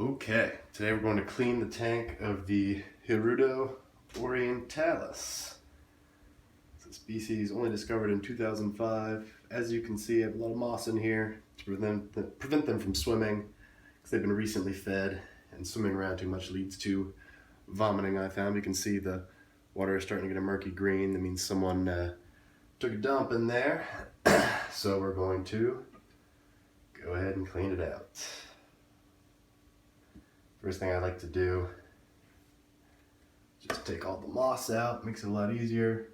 Okay, today we're going to clean the tank of the Hirudo Orientalis. It's a species only discovered in 2005. As you can see, I have a lot of moss in here to prevent them from swimming because they've been recently fed, and swimming around too much leads to vomiting, I found. You can see the water is starting to get a murky green. That means someone took a dump in there. So we're going to go ahead and clean it out. First thing I like to do is just take all the moss out, makes it a lot easier.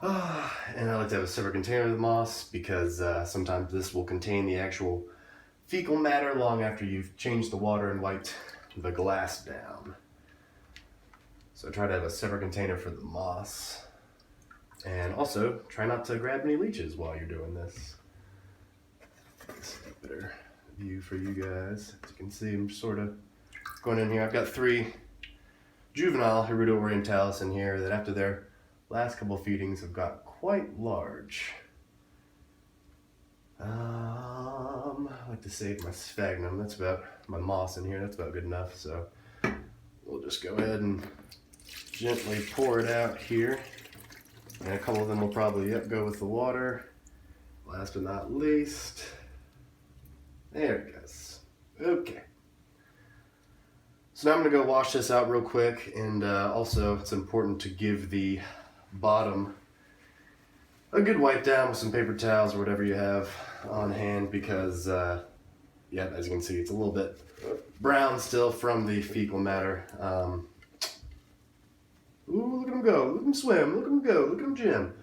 And I like to have a separate container of the moss because sometimes this will contain the actual fecal matter long after you've changed the water and wiped the glass down. So try to have a separate container for the moss. And also, try not to grab any leeches while you're doing this. This is a better view for you guys. As you can see, I'm sort of going in here. I've got 3 juvenile Hirudo Orientalis in here that after their last couple feedings have got quite large. I like to save my sphagnum. That's about my moss in here. That's about good enough. So we'll just go ahead and gently pour it out here. And a couple of them will probably go with the water. Last but not least, there it goes. Okay. So now I'm going to go wash this out real quick, and also it's important to give the bottom a good wipe down with some paper towels or whatever you have on hand because, yeah, as you can see, it's a little bit brown still from the fecal matter. Ooh, look at him go, look at him swim, look at him go, look at him gym.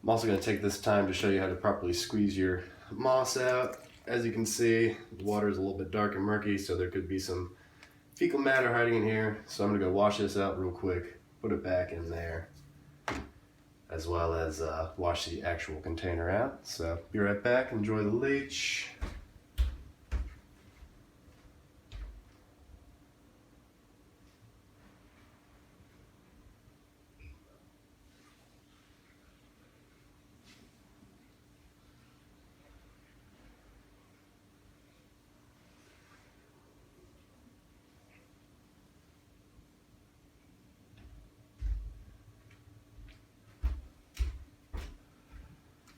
I'm also going to take this time to show you how to properly squeeze your moss out. As you can see, the water is a little bit dark and murky, so there could be some fecal matter hiding in here. So I'm going to go wash this out real quick, put it back in there, as well as wash the actual container out. So be right back, enjoy the leech.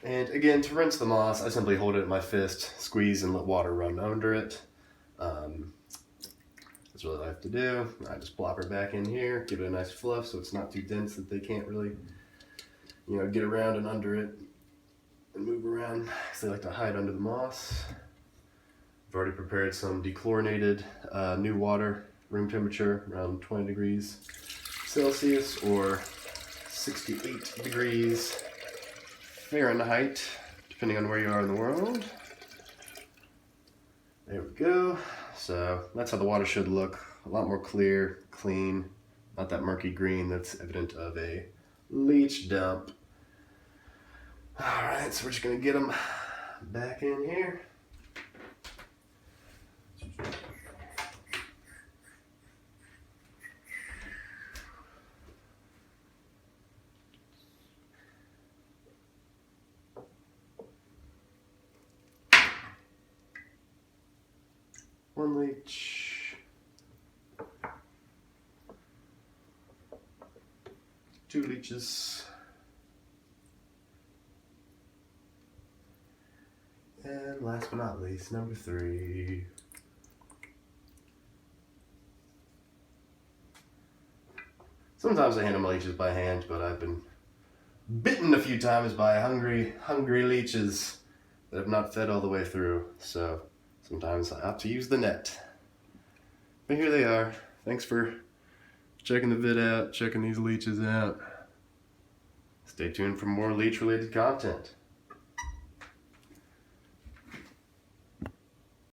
And again, to rinse the moss, I simply hold it in my fist, squeeze, and let water run under it. That's really all I have to do. I just plop her back in here, give it a nice fluff so it's not too dense that they can't really, get around and under it and move around because they like to hide under the moss. I've already prepared some dechlorinated new water, room temperature, around 20 degrees Celsius or 68 degrees Fahrenheit, depending on where you are in the world. There we go. So that's how the water should look. A lot more clear, clean, not that murky green that's evident of a leech dump. Alright, so we're just going to get them back in here. One leech, 2 leeches, and last but not least, number 3. Sometimes I handle my leeches by hand, but I've been bitten a few times by hungry leeches that have not fed all the way through, so sometimes I opt to use the net. But here they are. Thanks for checking the vid out, checking these leeches out. Stay tuned for more leech related content.